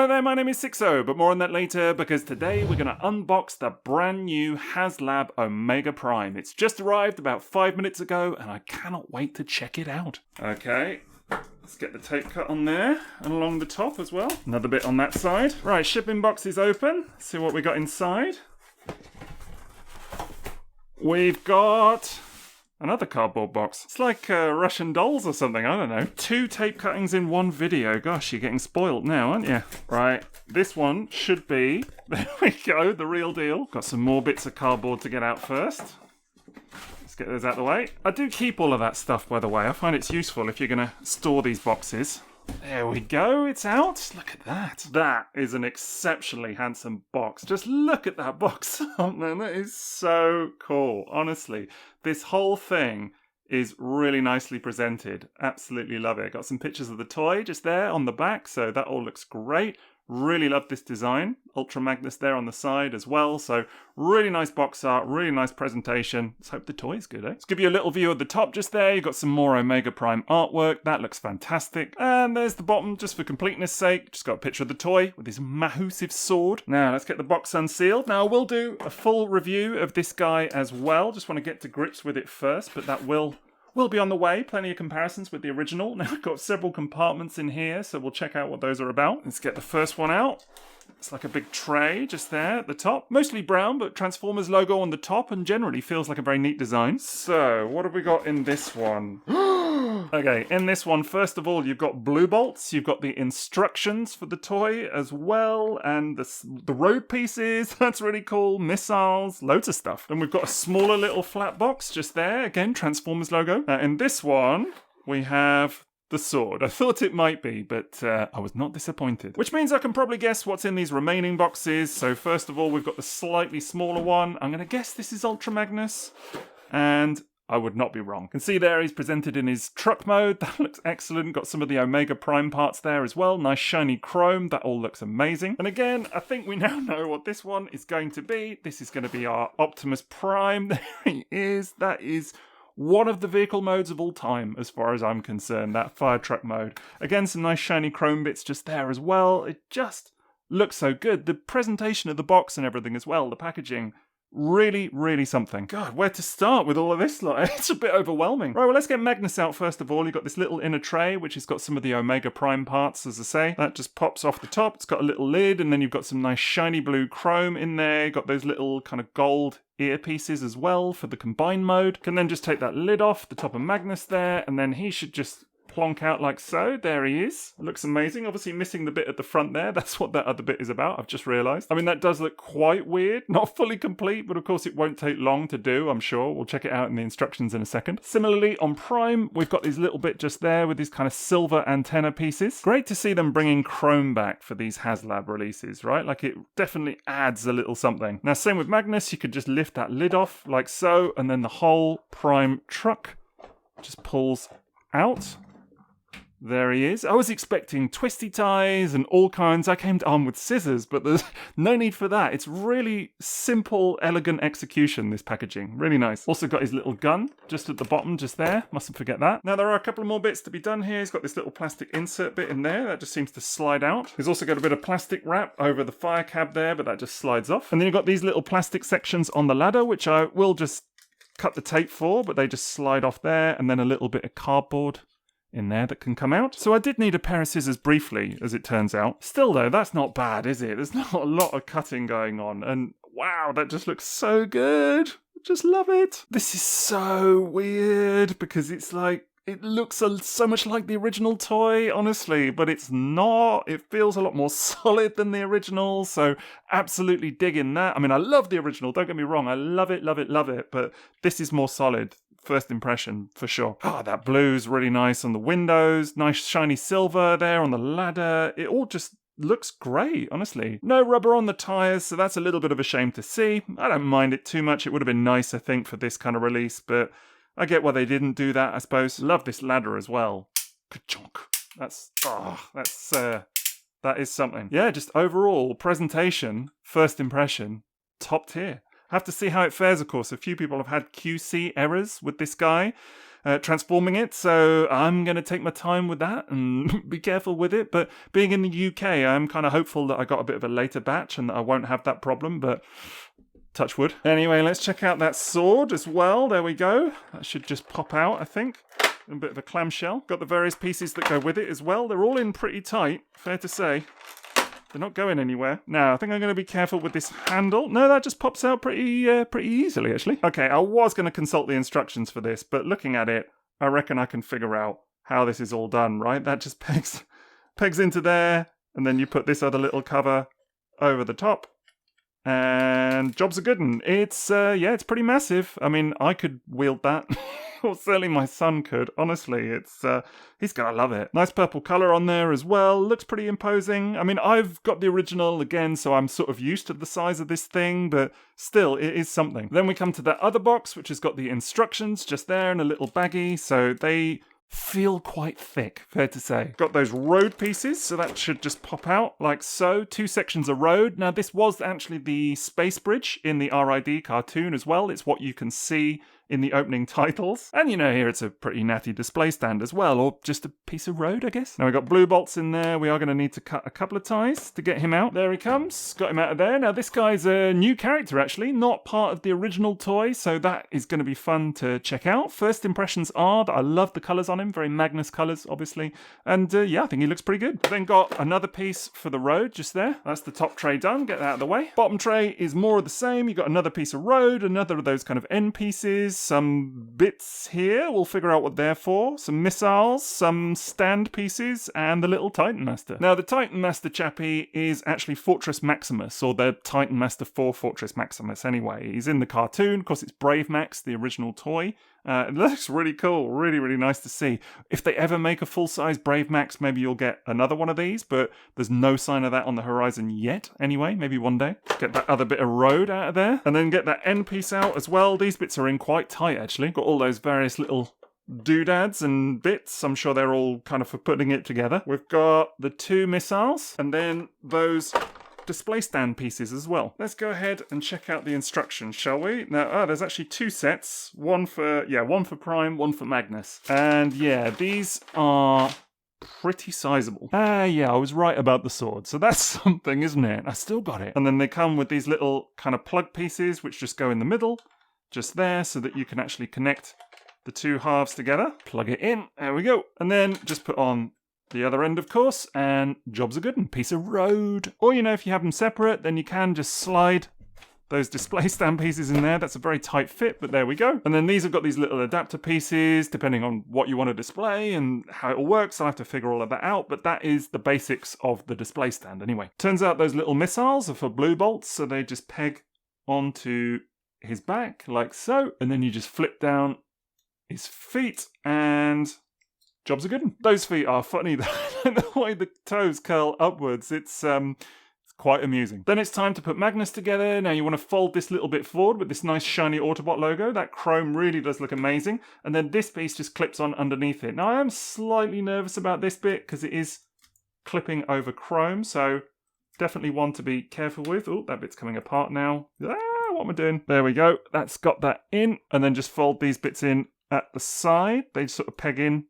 Hello there, my name is Sixo, but more on that later because today we're going to unbox the brand new Haslab Omega Prime. It's just arrived about 5 minutes ago and I cannot wait to check it out. Okay, let's get the tape cut on there and along the top as well. Another bit on that side. Right, shipping box is open. Let's see what we got inside. We've got another cardboard box. It's like Russian dolls or something, I don't know. 2 tape cuttings in one video. Gosh, you're getting spoiled now, aren't you? Right, this one should be, there we go, the real deal. Got some more bits of cardboard to get out first. Let's get those out of the way. I do keep all of that stuff, by the way. I find it's useful if you're going to store these boxes. There we go, it's out. Look at that. That is an exceptionally handsome box. Just look at that box. Oh man, that is so cool. Honestly, this whole thing is really nicely presented. Absolutely love it. Got some pictures of the toy just there on the back, so that all looks great. Really love this design. Ultra Magnus there on the side as well. So really nice box art, really nice presentation. Let's hope the toy is good, eh? Let's give you a little view of the top just there. You've got some more Omega Prime artwork. That looks fantastic. And there's the bottom, just for completeness sake. Just got a picture of the toy with his massive sword. Now let's get the box unsealed. Now I will do a full review of this guy as well. Just want to get to grips with it first, but that will be on the way. Plenty of comparisons with the original. Now I've got several compartments in here, so we'll check out what those are about. Let's get the first one out. It's like a big tray just there at the top. Mostly brown, but Transformers logo on the top and generally feels like a very neat design. So, what have we got in this one? Okay, in this one, first of all, you've got blue bolts. You've got the instructions for the toy as well, and the road pieces. That's really cool. Missiles, loads of stuff. Then we've got a smaller little flat box just there. Again, Transformers logo. Now, in this one, we have the sword. I thought it might be, but I was not disappointed. Which means I can probably guess what's in these remaining boxes. So first of all, we've got the slightly smaller one. I'm going to guess this is Ultra Magnus. And I would not be wrong. You can see there he's presented in his truck mode. That looks excellent. Got some of the Omega Prime parts there as well. Nice shiny chrome. That all looks amazing. And again, I think we now know what this one is going to be. This is going to be our Optimus Prime. There he is. That is one of the vehicle modes of all time, as far as I'm concerned, that fire truck mode. Again, some nice shiny chrome bits just there as well. It just looks so good. The presentation of the box and everything as well, the packaging, really, really something. God, where to start with all of this? Like, it's a bit overwhelming. Right, well, let's get Magnus out first of all. You've got this little inner tray, which has got some of the Omega Prime parts, as I say. That just pops off the top. It's got a little lid, and then you've got some nice shiny blue chrome in there. You've got those little kind of gold earpieces as well for the combine mode. Can then just take that lid off the top of Magnus there, and then he should just plonk out like so. There he is. It looks amazing. Obviously missing the bit at the front there. That's what that other bit is about. I've just realised. I mean, that does look quite weird. Not fully complete, but of course it won't take long to do, I'm sure. We'll check it out in the instructions in a second. Similarly, on Prime, we've got these little bit just there with these kind of silver antenna pieces. Great to see them bringing chrome back for these Haslab releases, right? Like, it definitely adds a little something. Now, same with Magnus. You could just lift that lid off like so, and then the whole Prime truck just pulls out. There he is. I was expecting twisty ties and all kinds. I came armed with scissors, but there's no need for that. It's really simple, elegant execution, this packaging. Really nice. Also got his little gun just at the bottom, just there. Mustn't forget that. Now, there are a couple of more bits to be done here. He's got this little plastic insert bit in there. That just seems to slide out. He's also got a bit of plastic wrap over the fire cab there, but that just slides off. And then you've got these little plastic sections on the ladder, which I will just cut the tape for, but they just slide off there. And then a little bit of cardboard in there that can come out. So I did need a pair of scissors briefly, as it turns out. Still though, that's not bad, is it? There's not a lot of cutting going on, and wow, that just looks so good. Just love it. This is so weird because it's like, it looks so much like the original toy, honestly, but it's not. It feels a lot more solid than the original, so absolutely digging that. I mean, I love the original, don't get me wrong. I love it, love it, love it, but this is more solid. First impression, for sure. Ah, that blue's really nice on the windows. Nice shiny silver there on the ladder. It all just looks great, honestly. No rubber on the tyres, so that's a little bit of a shame to see. I don't mind it too much. It would have been nice, I think, for this kind of release, but I get why they didn't do that, I suppose. Love this ladder as well. Ka-chonk. That is something. Yeah, just overall presentation, first impression, top tier. Have to see how it fares, of course. A few people have had QC errors with this guy. transforming it, so I'm going to take my time with that and be careful with it. But being in the UK, I'm kind of hopeful that I got a bit of a later batch and that I won't have that problem, but touch wood. Anyway, let's check out that sword as well. There we go. That should just pop out, I think. A bit of a clamshell. Got the various pieces that go with it as well. They're all in pretty tight, fair to say. They're not going anywhere. Now, I think I'm going to be careful with this handle. No, that just pops out pretty easily, actually. Okay, I was going to consult the instructions for this, but looking at it, I reckon I can figure out how this is all done, right? That just pegs into there, and then you put this other little cover over the top, and job's a good one. It's, it's pretty massive. I mean, I could wield that. Or certainly my son could. Honestly, it's he's gonna love it. Nice purple colour on there as well. Looks pretty imposing. I mean, I've got the original again, so I'm sort of used to the size of this thing, but still, it is something. Then we come to that other box, which has got the instructions just there in a little baggie, so they feel quite thick, fair to say. Got those road pieces, so that should just pop out like so. 2 sections of road. Now, this was actually the space bridge in the RID cartoon as well. It's what you can see in the opening titles. And here it's a pretty natty display stand as well, or just a piece of road, I guess. Now we've got blue bolts in there. We are going to need to cut a couple of ties to get him out. There he comes. Got him out of there. Now this guy's a new character, actually, not part of the original toy, so that is going to be fun to check out. First impressions are that I love the colours on him, very Magnus colours, obviously. And I think he looks pretty good. Then got another piece for the road just there. That's the top tray done. Get that out of the way. Bottom tray is more of the same. You've got another piece of road, another of those kind of end pieces, some bits here, we'll figure out what they're for, some missiles, some stand pieces, and the little Titan Master. Now the Titan Master chappie is actually Fortress Maximus, or the Titan Master for Fortress Maximus anyway. He's in the cartoon, of course it's Brave Max, the original toy. It looks really cool, really, really nice to see. If they ever make a full-size Brave Max, maybe you'll get another one of these, but there's no sign of that on the horizon yet, anyway, maybe one day. Get that other bit of road out of there, and then get that end piece out as well. These bits are in quite tight, actually. Got all those various little doodads and bits. I'm sure they're all kind of for putting it together. We've got the 2 missiles, and then those display stand pieces as well. Let's go ahead and check out the instructions, shall we? Now, there's actually 2 sets. One for Prime, one for Magnus. And these are pretty sizable. I was right about the sword. So that's something, isn't it? I still got it. And then they come with these little kind of plug pieces, which just go in the middle, just there, so that you can actually connect the 2 halves together. Plug it in. There we go. And then just put on the other end, of course, and job's a good one. Piece of road. Or, if you have them separate, then you can just slide those display stand pieces in there. That's a very tight fit, but there we go. And then these have got these little adapter pieces, depending on what you want to display and how it all works. I'll have to figure all of that out, but that is the basics of the display stand anyway. Turns out those little missiles are for blue bolts, so they just peg onto his back, like so, and then you just flip down his feet, and job's a good one. Those feet are funny, the way the toes curl upwards. It's quite amusing. Then it's time to put Magnus together. Now you want to fold this little bit forward with this nice shiny Autobot logo. That chrome really does look amazing. And then this piece just clips on underneath it. Now I am slightly nervous about this bit because it is clipping over chrome, so definitely one to be careful with. Oh, that bit's coming apart now. What am I doing? There we go. That's got that in. And then just fold these bits in at the side. They sort of peg in,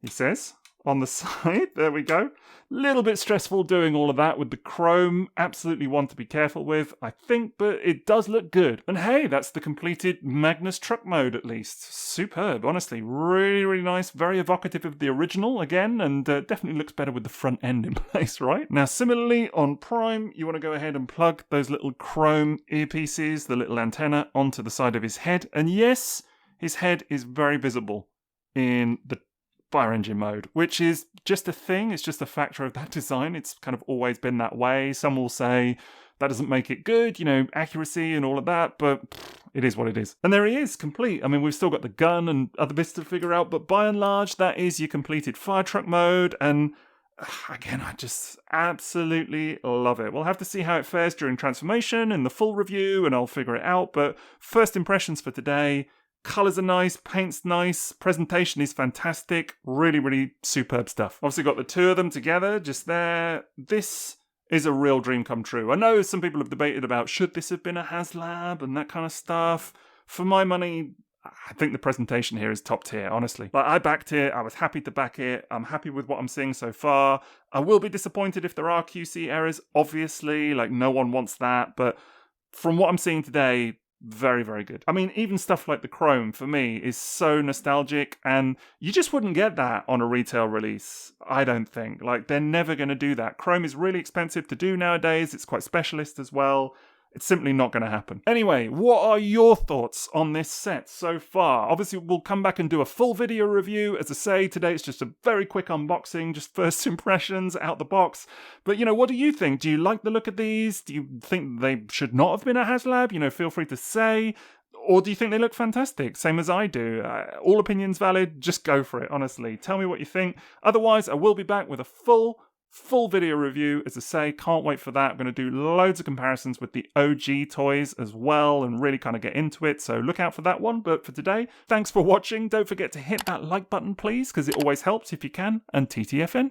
he says, on the side. There we go. Little bit stressful doing all of that with the chrome. Absolutely one to be careful with, I think, but it does look good. And hey, that's the completed Magnus truck mode, at least. Superb, honestly. Really, really nice. Very evocative of the original, again, and definitely looks better with the front end in place, right? Now, similarly, on Prime, you want to go ahead and plug those little chrome earpieces, the little antenna, onto the side of his head. And yes, his head is very visible in the fire engine mode, which is just a thing. It's just a factor of that design. It's kind of always been that way. Some will say that doesn't make it good, accuracy and all of that, but it is what it is. And there he is, complete. I mean, we've still got the gun and other bits to figure out, but by and large, that is your completed fire truck mode. And again, I just absolutely love it. We'll have to see how it fares during transformation and the full review, and I'll figure it out. But first impressions for today. Colours are nice, paint's nice, presentation is fantastic, really, really superb stuff. Obviously got the 2 of them together, just there. This is a real dream come true. I know some people have debated about should this have been a Haslab and that kind of stuff. For my money, I think the presentation here is top tier, honestly. Like, I backed it. I was happy to back it. I'm happy with what I'm seeing so far. I will be disappointed if there are QC errors, obviously. Like, no one wants that. But from what I'm seeing today, very, very good. I mean, even stuff like the Chrome, for me, is so nostalgic, and you just wouldn't get that on a retail release, I don't think. Like, they're never going to do that. Chrome is really expensive to do nowadays. It's quite specialist as well. It's simply not going to happen. Anyway, what are your thoughts on this set so far? Obviously, we'll come back and do a full video review. As I say, today it's just a very quick unboxing, just first impressions out the box. But, what do you think? Do you like the look of these? Do you think they should not have been a Haslab? Feel free to say. Or do you think they look fantastic? Same as I do. All opinions valid. Just go for it, honestly. Tell me what you think. Otherwise, I will be back with a full video review. As I say, can't wait for that. I'm going to do loads of comparisons with the OG toys as well and really kind of get into it, so look out for that one. But for today, thanks for watching. Don't forget to hit that like button, please, because it always helps if you can, and TTFN.